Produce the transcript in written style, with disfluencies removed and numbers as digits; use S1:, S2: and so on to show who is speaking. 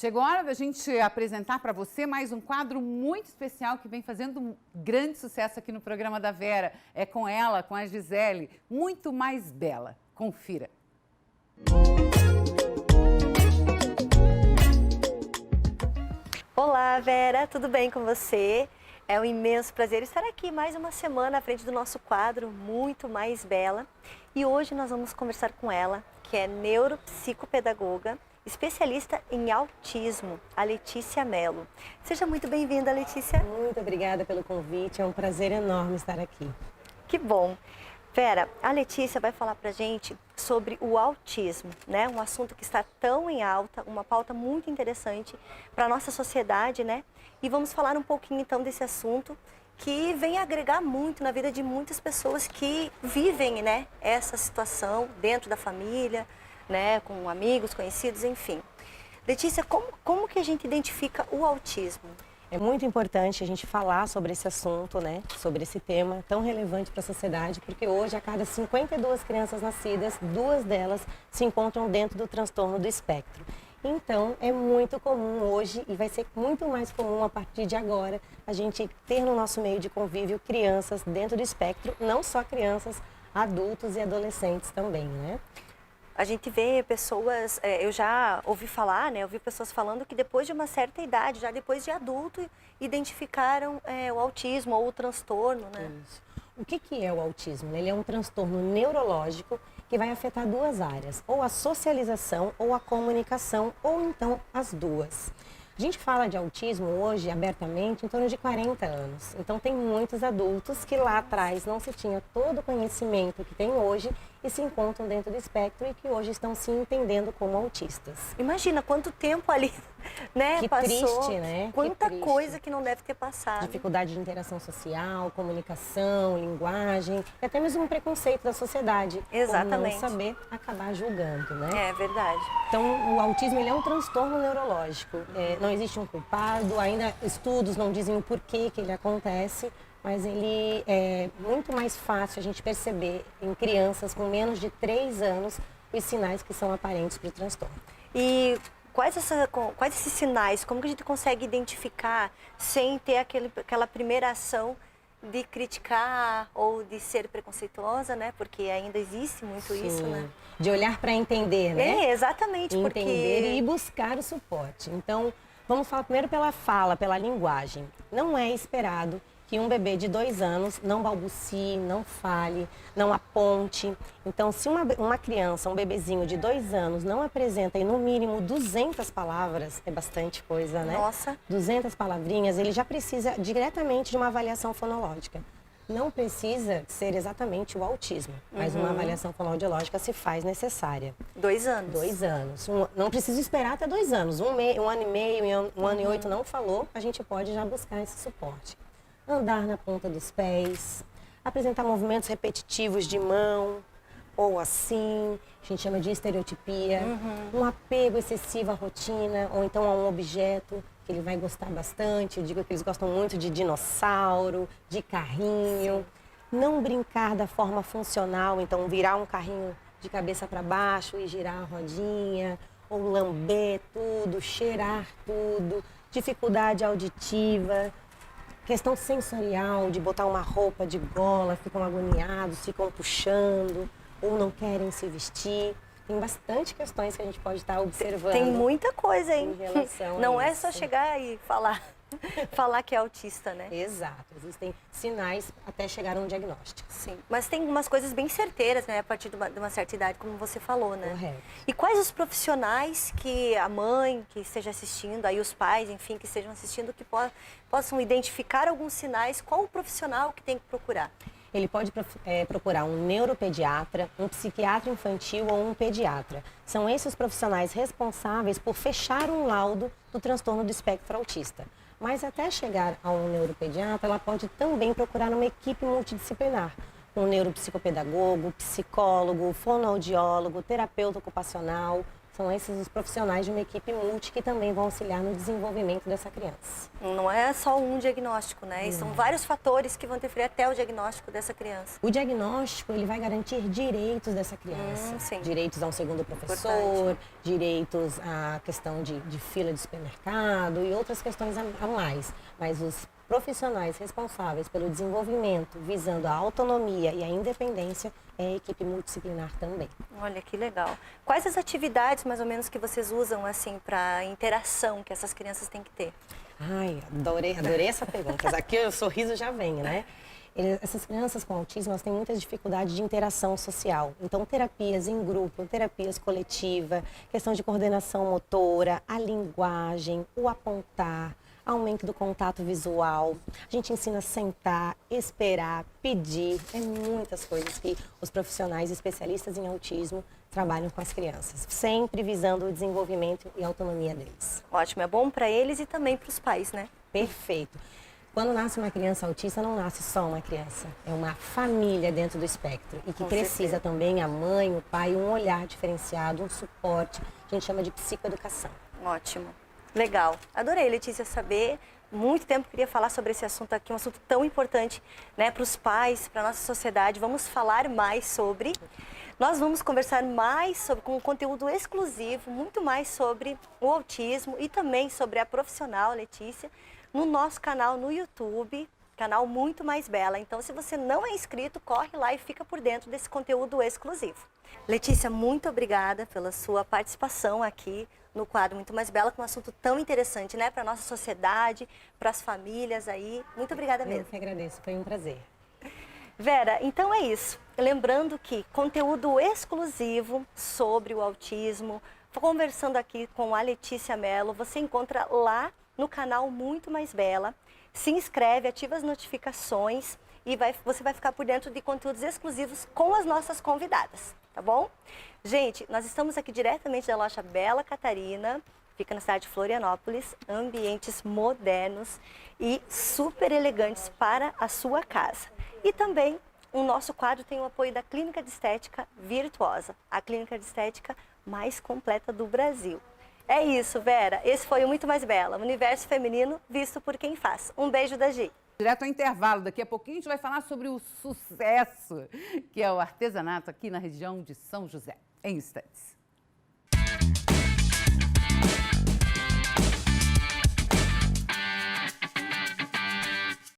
S1: chegou a hora da gente apresentar para você mais um quadro muito especial que vem fazendo um grande sucesso aqui no programa da Vera. É com ela, com a Gisele, muito mais bela. Confira.
S2: Olá, Vera, tudo bem com você? É um imenso prazer estar aqui mais uma semana à frente do nosso quadro Muito Mais Bela. E hoje nós vamos conversar com ela, que é neuropsicopedagoga, especialista em autismo, a Letícia Mello. Seja muito bem-vinda, Letícia.
S3: Muito obrigada pelo convite, é um prazer enorme estar aqui.
S2: Que bom. Vera, a Letícia vai falar pra gente sobre o autismo, né? Um assunto que está tão em alta, uma pauta muito interessante para a nossa sociedade, né? E vamos falar um pouquinho então desse assunto que vem agregar muito na vida de muitas pessoas que vivem, né, essa situação dentro da família, né, com amigos, conhecidos, enfim. Letícia, como que a gente identifica o autismo?
S3: É muito importante a gente falar sobre esse assunto, né, sobre esse tema tão relevante para a sociedade, porque hoje a cada 52 crianças nascidas, 2 delas se encontram dentro do transtorno do espectro. Então, é muito comum hoje, e vai ser muito mais comum a partir de agora, a gente ter no nosso meio de convívio crianças dentro do espectro, não só crianças, adultos e adolescentes também, né?
S2: A gente vê pessoas, eu já ouvi falar, né, ouvi pessoas falando que depois de uma certa idade, já depois de adulto, identificaram o autismo ou o transtorno, né?
S3: Isso. O que é o autismo? Ele é um transtorno neurológico que vai afetar 2 áreas, ou a socialização ou a comunicação, ou então as duas. A gente fala de autismo hoje abertamente em torno de 40 anos. Então tem muitos adultos que lá atrás não se tinha todo o conhecimento que tem hoje e se encontram dentro do espectro e que hoje estão se entendendo como autistas.
S2: Imagina quanto tempo ali, né,
S3: que
S2: passou.
S3: Triste, né?
S2: Quanta
S3: que
S2: coisa que não deve ter passado.
S3: Dificuldade de interação social, comunicação, linguagem, e até mesmo um preconceito da sociedade.
S2: Exatamente.
S3: Por não saber acabar julgando, né?
S2: É verdade.
S3: Então, o autismo ele é um transtorno neurológico. Não existe um culpado, ainda estudos não dizem o porquê que ele acontece, mas ele é muito mais fácil a gente perceber em crianças com menos de 3 anos os sinais que são aparentes para o transtorno.
S2: E quais esses sinais, como que a gente consegue identificar sem ter aquela primeira ação de criticar ou de ser preconceituosa, né? Porque ainda existe muito isso, né?
S3: De olhar para entender, né?
S2: É, exatamente.
S3: Entender e buscar o suporte. Então, vamos falar primeiro pela fala, pela linguagem. Não é esperado que um bebê de 2 anos não balbucie, não fale, não aponte. Então, se uma criança, um bebezinho de 2 anos não apresenta no mínimo 200 palavras, é bastante coisa, né?
S2: Nossa!
S3: 200 palavrinhas, ele já precisa diretamente de uma avaliação fonológica. Não precisa ser exatamente o autismo, mas uma avaliação fonoaudiológica se faz necessária.
S2: 2 anos?
S3: 2 anos. Não precisa esperar até 2 anos. Um ano e meio, 1 ano e 8 não falou, a gente pode já buscar esse suporte. Andar na ponta dos pés, apresentar movimentos repetitivos de mão, ou assim, a gente chama de estereotipia, um apego excessivo à rotina, ou então a um objeto que ele vai gostar bastante. Eu digo que eles gostam muito de dinossauro, de carrinho. Não brincar da forma funcional, então virar um carrinho de cabeça para baixo e girar a rodinha, ou lamber tudo, cheirar tudo, dificuldade auditiva. Questão sensorial, de botar uma roupa de gola, ficam agoniados, ficam puxando, ou não querem se vestir. Tem bastante questões que a gente pode estar observando.
S2: Tem muita coisa, hein?
S3: Em relação
S2: não
S3: a
S2: é
S3: isso.
S2: só chegar e falar que é autista, né?
S3: Exato, existem sinais até chegar a um diagnóstico.
S2: Sim, mas tem umas coisas bem certeiras, né? A partir de uma certa idade, como você falou, né?
S3: Correto.
S2: E quais os profissionais que a mãe que esteja assistindo, aí os pais, enfim, que estejam assistindo, que possam identificar alguns sinais, qual o profissional que tem que procurar?
S3: Ele pode procurar um neuropediatra, um psiquiatra infantil ou um pediatra. São esses profissionais responsáveis por fechar um laudo do transtorno do espectro autista. Mas até chegar a um neuropediatra, ela pode também procurar uma equipe multidisciplinar. Um neuropsicopedagogo, psicólogo, fonoaudiólogo, terapeuta ocupacional, São esses os profissionais de uma equipe multi que também vão auxiliar no desenvolvimento dessa criança.
S2: Não é só um diagnóstico, né? E são vários fatores que vão interferir até o diagnóstico dessa criança.
S3: O diagnóstico, ele vai garantir direitos dessa criança.
S2: Sim.
S3: Direitos a um segundo professor,
S2: Importante.
S3: direitos à questão de fila de supermercado e outras questões a mais. Mas os profissionais responsáveis pelo desenvolvimento, visando a autonomia e a independência, é a equipe multidisciplinar também.
S2: Olha, que legal. Quais as atividades, mais ou menos, que vocês usam, assim, para interação que essas crianças têm que ter?
S3: Ai, adorei essa pergunta. Aqui o sorriso já vem, né? Essas crianças com autismo, elas têm muitas dificuldades de interação social. Então, terapias em grupo, terapias coletiva, questão de coordenação motora, a linguagem, o apontar, aumento do contato visual. A gente ensina a sentar, esperar, pedir. É muitas coisas que os profissionais especialistas em autismo trabalham com as crianças, sempre visando o desenvolvimento e a autonomia deles.
S2: Ótimo, é bom para eles e também para os pais, né?
S3: Perfeito. Quando nasce uma criança autista, não nasce só uma criança, é uma família dentro do espectro e que
S2: Com
S3: precisa
S2: certeza.
S3: também a mãe, o pai, um olhar diferenciado, um suporte, a gente chama de psicoeducação.
S2: Ótimo. Legal. Adorei, Letícia, saber. Muito tempo queria falar sobre esse assunto aqui, um assunto tão importante, né, para os pais, para a nossa sociedade. Vamos falar mais sobre. Nós vamos conversar mais sobre, com um conteúdo exclusivo, muito mais sobre o autismo e também sobre a profissional Letícia, no nosso canal no YouTube, canal Muito Mais Bela. Então, se você não é inscrito, corre lá e fica por dentro desse conteúdo exclusivo. Letícia, muito obrigada pela sua participação aqui no quadro Muito Mais Bela, com um assunto tão interessante, né, para a nossa sociedade, para as famílias aí. Muito obrigada mesmo.
S3: Eu que agradeço, foi um prazer.
S2: Vera, então é isso. Lembrando que conteúdo exclusivo sobre o autismo, conversando aqui com a Letícia Mello, você encontra lá no canal Muito Mais Bela. Se inscreve, ativa as notificações e você vai ficar por dentro de conteúdos exclusivos com as nossas convidadas, tá bom? Gente, nós estamos aqui diretamente da loja Bela Catarina, fica na cidade de Florianópolis, ambientes modernos e super elegantes para a sua casa. E também o nosso quadro tem o apoio da Clínica de Estética Virtuosa, a clínica de estética mais completa do Brasil. É isso, Vera. Esse foi o Muito Mais Bela, o universo feminino visto por quem faz. Um beijo da Gi.
S1: Direto ao intervalo, daqui a pouquinho a gente vai falar sobre o sucesso, que é o artesanato aqui na região de São José. Em instantes.